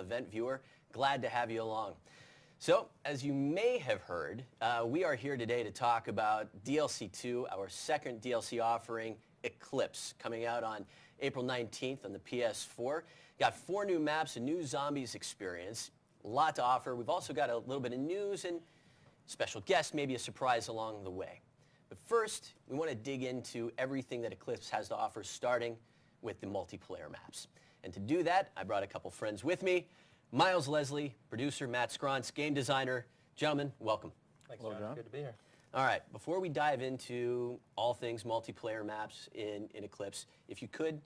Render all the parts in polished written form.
event viewer. Glad to have you along. So, as you may have heard, we are here today to talk about DLC 2, our second DLC offering, Eclipse, coming out on April 19th on the PS4. Got 4 new maps, a new zombies experience, a lot to offer. We've also got a little bit of news and special guests, maybe a surprise along the way. But first, we want to dig into everything that Eclipse has to offer, starting with the multiplayer maps. And to do that, I brought a couple friends with me. Miles Leslie, producer, Matt Scronce, game designer. Gentlemen, welcome. Thanks, John. Good to be here. All right, before we dive into all things multiplayer maps in Eclipse, if you could,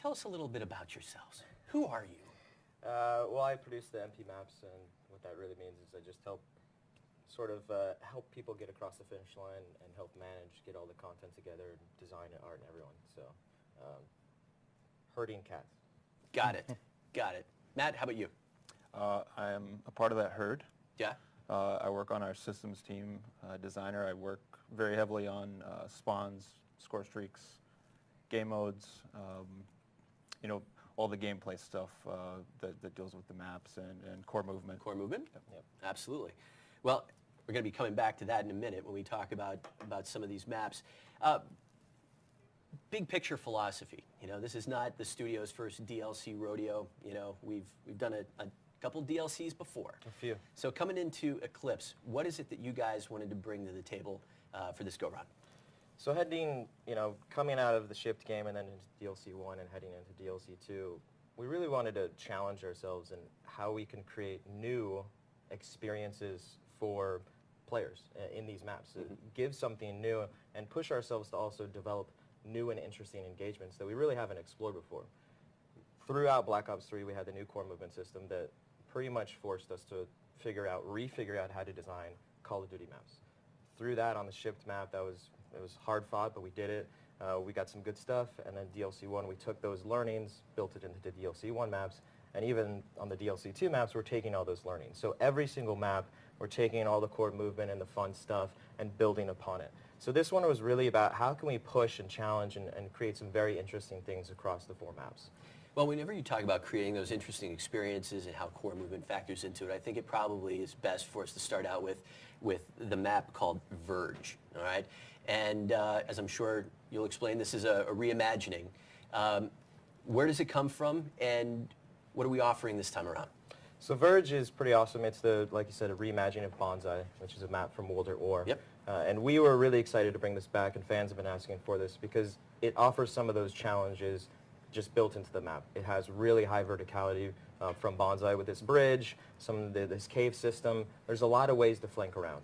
tell us a little bit about yourselves. Who are you? Well, I produce the MP maps, and what that really means is I just help people get across the finish line and help manage, get all the content together, design and art and everyone. So, herding cats. Got it. Got it. Matt, how about you? I am a part of that herd. Yeah. I work on our systems team, designer. I work very heavily on spawns, score streaks, game modes, you know, all the gameplay stuff that deals with the maps and core movement. Core movement? Yep. Absolutely. Well, we're going to be coming back to that in a minute when we talk about some of these maps. Big picture philosophy. You know, this is not the studio's first DLC rodeo. You know, we've done a couple DLCs before. A few. So coming into Eclipse, what is it that you guys wanted to bring to the table for this go-round? So coming out of the shipped game and then into DLC 1 and heading into DLC 2, we really wanted to challenge ourselves in how we can create new experiences for players in these maps. Give something new and push ourselves to also develop new and interesting engagements that we really haven't explored before. Throughout Black Ops 3, we had the new core movement system that pretty much forced us to refigure out how to design Call of Duty maps. Through that, on the shipped map, it was hard fought, but we did it. We got some good stuff, and then DLC 1, we took those learnings, built it into the DLC 1 maps, and even on the DLC 2 maps, we're taking all those learnings. So every single map, we're taking all the core movement and the fun stuff and building upon it. So this one was really about how can we push and challenge and create some very interesting things across the 4 maps. Well, whenever you talk about creating those interesting experiences and how core movement factors into it, I think it probably is best for us to start out with the map called Verge, all right? And as I'm sure you'll explain, this is a reimagining. Where does it come from, and what are we offering this time around? So Verge is pretty awesome. It's like you said, a reimagining of Banzai, which is a map from World at War. Yep. And we were really excited to bring this back, and fans have been asking for this because it offers some of those challenges just built into the map. It has really high verticality from Banzai with this bridge, this cave system. There's a lot of ways to flank around.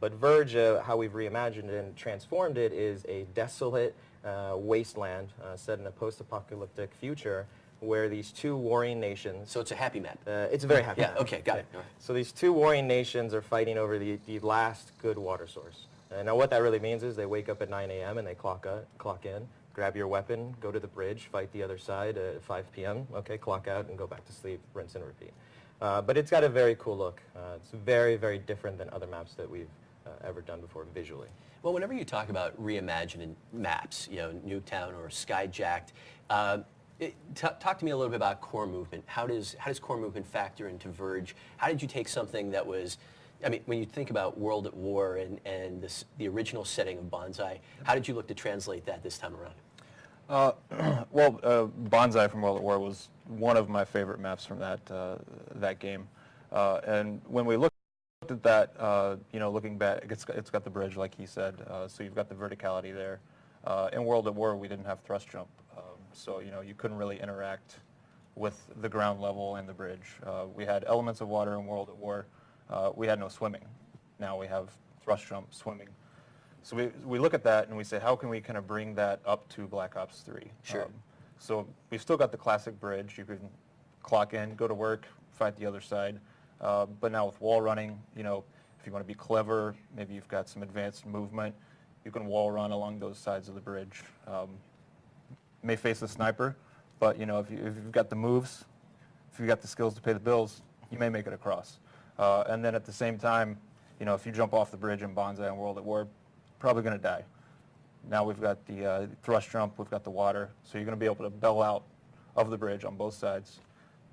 But Verge, how we've reimagined it and transformed it, is a desolate wasteland set in a post-apocalyptic future where these 2 warring nations... So it's a happy map. It's a very happy map. Okay, got it. All right. So these 2 warring nations are fighting over the last good water source. And now what that really means is they wake up at 9 a.m. and they clock in, grab your weapon, go to the bridge, fight the other side at 5 p.m., okay, clock out and go back to sleep, rinse and repeat. But it's got a very cool look. It's very, very different than other maps that we've ever done before visually. Well, whenever you talk about reimagining maps, you know, Nuketown or Skyjacked, talk to me a little bit about core movement. How does core movement factor into Verge? How did you take something that was, I mean, when you think about World at War and the original setting of Banzai, how did you look to translate that this time around? Banzai from World at War was one of my favorite maps from that game. And when we looked at that, looking back, it's got the bridge, like he said, so you've got the verticality there. In World at War, we didn't have thrust jump, so you couldn't really interact with the ground level and the bridge. We had elements of water in World at War. We had no swimming. Now we have thrust jump, swimming. So we look at that and we say, how can we kind of bring that up to Black Ops 3? Sure. So we've still got the classic bridge. You can clock in, go to work, fight the other side. But now with wall running, if you want to be clever, maybe you've got some advanced movement, you can wall run along those sides of the bridge. May face a sniper, but if you've got the moves, if you've got the skills to pay the bills, you may make it across. And then at the same time, if you jump off the bridge in Banzai and World at War, probably going to die. Now we've got the thrust jump, we've got the water, so you're going to be able to bail out of the bridge on both sides.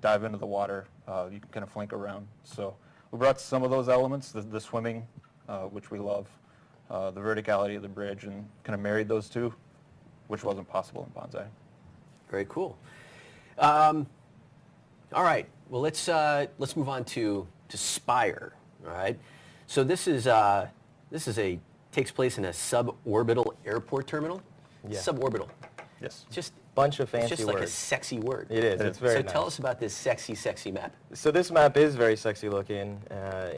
dive into the water. You can kind of flank around. So we brought some of those elements, the swimming, which we love, the verticality of the bridge, and kind of married those two, which wasn't possible in Bonsai. Very cool. All right. Well, let's move on to Spire. All right. So this takes place in a suborbital airport terminal. Yeah. Suborbital. Yes. Just Bunch of it's fancy just like a words. sexy word. It is. It's very So nice. tell us about this sexy map. So this map is very sexy looking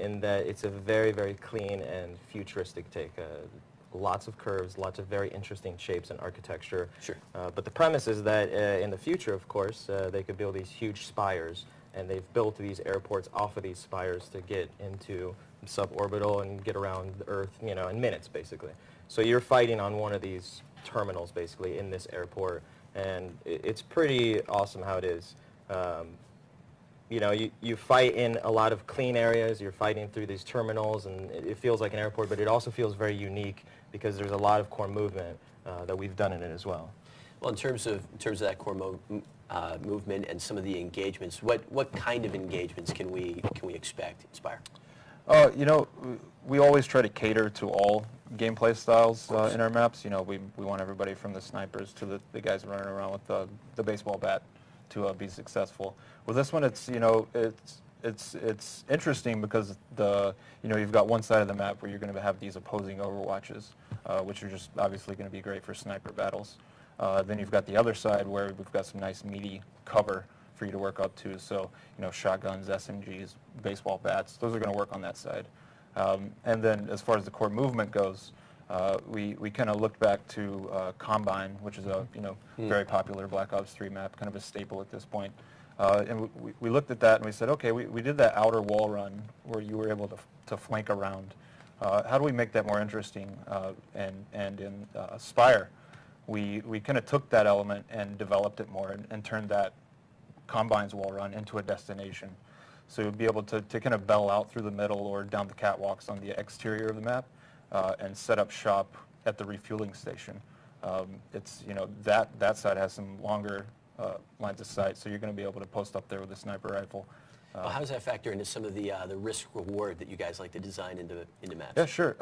in that it's a very, very clean and futuristic take. Lots of curves, lots of very interesting shapes and architecture. Sure. But the premise is that in the future, of course, they could build these huge spires, and they've built these airports off of these spires to get into suborbital and get around the Earth, in minutes, basically. So you're fighting on one of these terminals, basically, in this airport, and it's pretty awesome how it is. You fight in a lot of clean areas, you're fighting through these terminals, and it feels like an airport, but it also feels very unique because there's a lot of core movement that we've done in it as well. Well, in terms of that core movement and some of the engagements, what kind of engagements can we expect in Spire? We always try to cater to all gameplay styles in our maps. We want everybody from the snipers to the guys running around with the baseball bat to be successful. With this one, it's interesting because you've got one side of the map where you're going to have these opposing overwatches, which are just obviously going to be great for sniper battles. Then you've got the other side where we've got some nice meaty cover for you to work up to. So, shotguns, SMGs, baseball bats, those are going to work on that side. And then as far as the core movement goes, we kind of looked back to Combine, which is a very popular Black Ops 3 map, kind of a staple at this point. And we looked at that and we said, okay, we did that outer wall run where you were able to flank around. How do we make that more interesting? And in Spire, we kind of took that element and developed it more and turned that Combine's wall run into a destination. So you'll be able to kind of bell out through the middle or down the catwalks on the exterior of the map and set up shop at the refueling station. That side has some longer lines of sight, so you're going to be able to post up there with a sniper rifle. Well, how does that factor into some of the risk reward that you guys like to design into maps? Yeah, sure.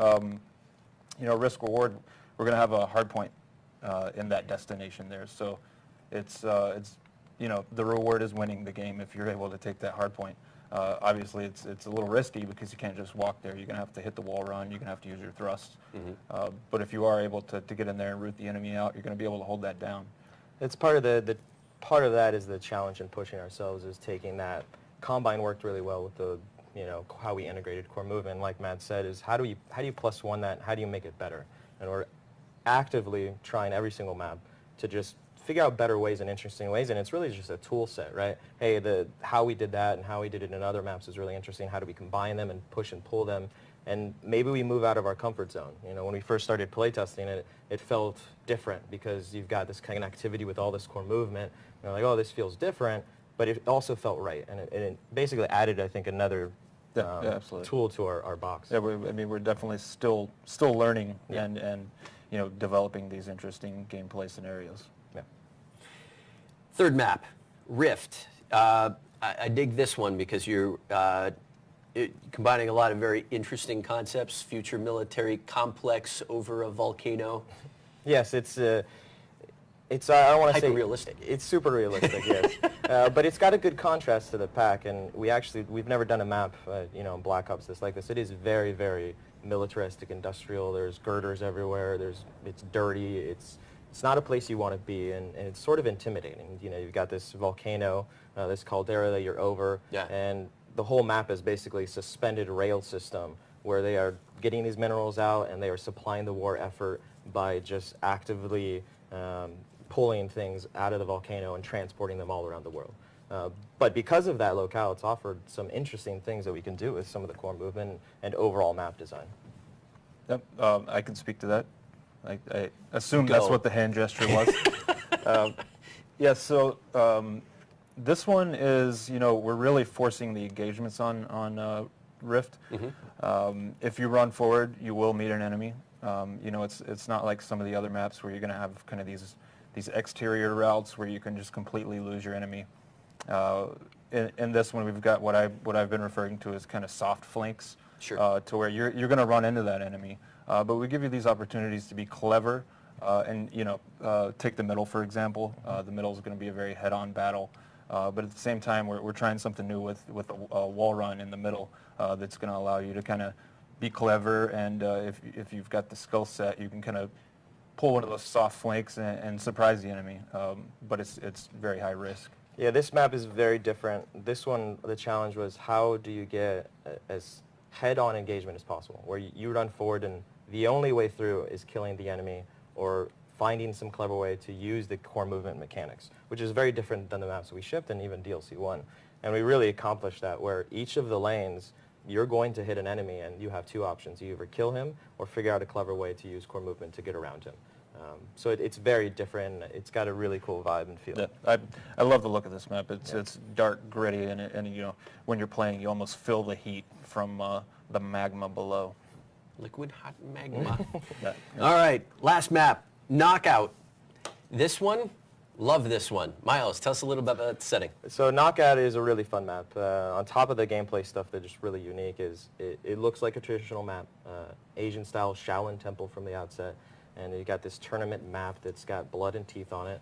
Risk reward, we're going to have a hard point in that destination there. So it's the reward is winning the game if you're able to take that hard point. Obviously, it's a little risky because you can't just walk there. You're going to have to hit the wall run. You're going to have to use your thrust. Mm-hmm. But if you are able to get in there and root the enemy out, you're going to be able to hold that down. It's part of part of that is the challenge in pushing ourselves is taking that. Combine worked really well with the how we integrated core movement. Like Matt said, is how do you +1 that? How do you make it better? And we're actively trying every single map to just figure out better ways and interesting ways, and it's really just a tool set, right? Hey, how we did that and how we did it in other maps is really interesting. How do we combine them and push and pull them? And maybe we move out of our comfort zone. When we first started playtesting it felt different because you've got this kind of activity with all this core movement. You're like, oh, this feels different, but it also felt right, and it basically added, I think, another tool to our box. Yeah, we're definitely still learning Yeah. and developing these interesting gameplay scenarios. Yeah. Third map, Rift. I dig this one because you're combining a lot of very interesting concepts, future military complex over a volcano. Yes, it's I don't want to say Hyper-realistic. It's super realistic, yes. But it's got a good contrast to the pack, and we've never done a map, in Black Ops like this. It is very, very militaristic, industrial. There's girders everywhere. It's dirty. It's not a place you want to be, and it's sort of intimidating. You've got this volcano, this caldera that you're over, Yeah. and the whole map is basically a suspended rail system where they are getting these minerals out and they are supplying the war effort by just actively pulling things out of the volcano and transporting them all around the world. But because of that locale, it's offered some interesting things that we can do with some of the core movement and overall map design. Yep, I can speak to that. I assume that's Go. what the hand gesture was. So this one is, we're really forcing the engagements on Rift. Mm-hmm. If you run forward, you will meet an enemy. It's not like some of the other maps where you're going to have kind of these exterior routes where you can just completely lose your enemy. in this one we've got what I've been referring to as kind of soft flanks, Sure. to where you're going to run into that enemy, but we give you these opportunities to be clever, and take the middle for example. The middle is going to be a very head-on battle, but at the same time we're trying something new with a wall run in the middle that's going to allow you to kind of be clever, and if you've got the skill set, you can kind of pull one of those soft flanks and surprise the enemy, but it's very high risk. Yeah, this map is very different. This one, the challenge was how do you get as head-on engagement as possible, where you run forward and the only way through is killing the enemy or finding some clever way to use the core movement mechanics, which is very different than the maps we shipped and even DLC 1. And we really accomplished that, where each of the lanes, you're going to hit an enemy and you have two options. You either kill him or figure out a clever way to use core movement to get around him. So it's very different. It's got a really cool vibe and feel. Yeah, I love the look of this map. It's dark, gritty, and when you're playing, you almost feel the heat from the magma below. Liquid hot magma. Yeah. All right, last map, Knockout. This one, love this one. Miles, tell us a little bit about the setting. So Knockout is a really fun map. On top of the gameplay stuff that's just really unique is it looks like a traditional map, Asian-style Shaolin temple from the outset. And you got this tournament map that's got blood and teeth on it.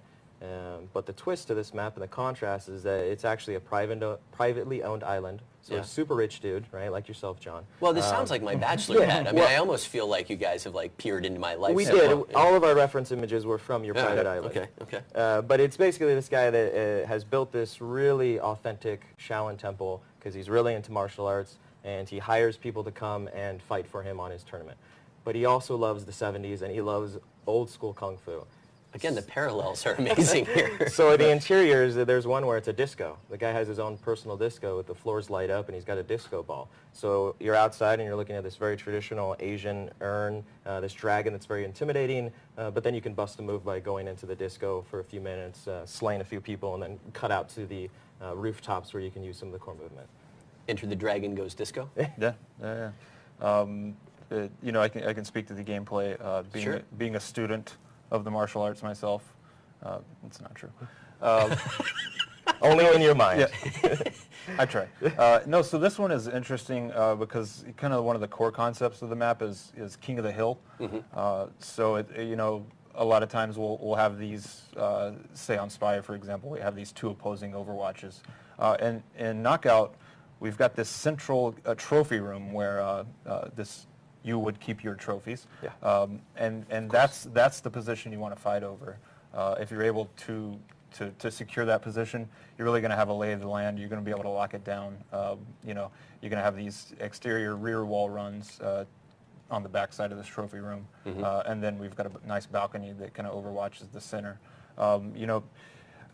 But the twist to this map and the contrast is that it's actually a privately owned island. So Yeah. a super rich dude, right, like yourself, John. Well, this sounds like my bachelor yeah, pad. I mean, well- I almost feel like you guys have like peered into my life. We so did. well. All of our reference images were from your private island. Okay, okay. But it's basically this guy that has built this really authentic Shaolin temple because he's really into martial arts, and he hires people to come and fight for him on his tournament. But he also loves the 70s, and he loves old school kung fu. Again, the parallels are amazing here. So the interiors, there's one where it's a disco. The guy has his own personal disco with the floors light up, and he's got a disco ball. So you're outside, and you're looking at this very traditional Asian urn, this dragon that's very intimidating, but then you can bust a move by going into the disco for a few minutes, slaying a few people, and then cut out to the rooftops where you can use some of the core movement. Enter the Dragon Goes Disco. Yeah. I can speak to the gameplay. Sure. Being a student of the martial arts myself, it's not true. Only in your mind. Yeah. I try. No, so this one is interesting because kind of one of the core concepts of the map is King of the Hill. So a lot of times we'll have these, say on Spire for example, we have these two opposing Overwatches, and in Knockout we've got this central trophy room where you would keep your trophies, Yeah. and that's the position you want to fight over. If you're able to secure that position, you're really going to have a lay of the land. You're going to be able to lock it down. You're going to have these exterior rear wall runs on the back side of this trophy room, and then we've got a nice balcony that kind of overwatches the center.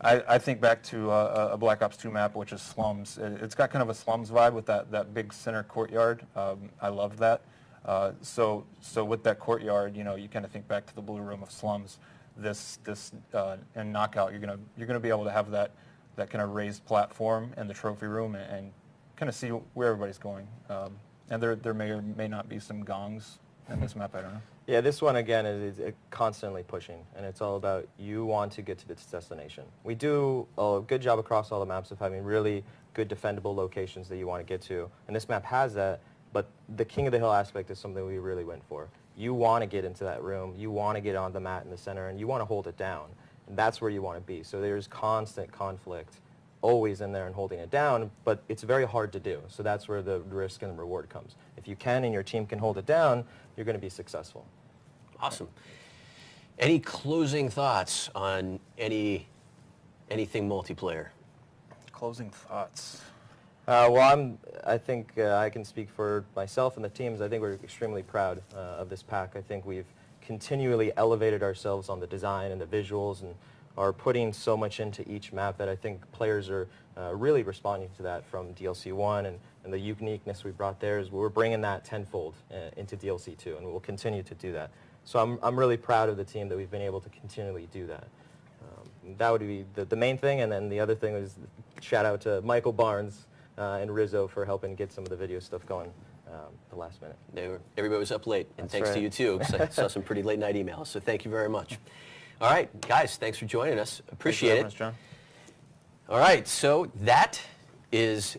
I think back to a Black Ops 2 map, which is Slums. It's got kind of a Slums vibe with that big center courtyard. I loved that. So with that courtyard, you kind of think back to the Blue Room of Slums. And Knockout, you're gonna be able to have that kind of raised platform in the trophy room and kind of see where everybody's going. And there may or may not be some gongs in this map. I don't know. Yeah, this one again is constantly pushing, and it's all about you want to get to this destination. We do a good job across all the maps of having really good defendable locations that you want to get to, and this map has that, but the King of the Hill aspect is something we really went for. You want to get into that room, you want to get on the mat in the center, and you want to hold it down, and that's where you want to be. So there's constant conflict always in there and holding it down, but it's very hard to do. So that's where the risk and the reward comes. If you can and your team can hold it down, you're going to be successful. Awesome. Any closing thoughts on anything multiplayer? Closing thoughts. I think I can speak for myself and the teams. I think we're extremely proud of this pack. I think we've continually elevated ourselves on the design and the visuals and are putting so much into each map that I think players are really responding to that from DLC 1, and the uniqueness we brought there is we're bringing that tenfold into DLC 2, and we'll continue to do that. So I'm really proud of the team that we've been able to continually do that. That would be the main thing, and then the other thing is shout out to Michael Barnes and Rizzo for helping get some of the video stuff going the last minute. Everybody was up late, and That's thanks to right. you too, because I saw some pretty late night emails, so thank you very much. All right, guys, thanks for joining us. Appreciate Thanks for having it. us, John. All right, so that is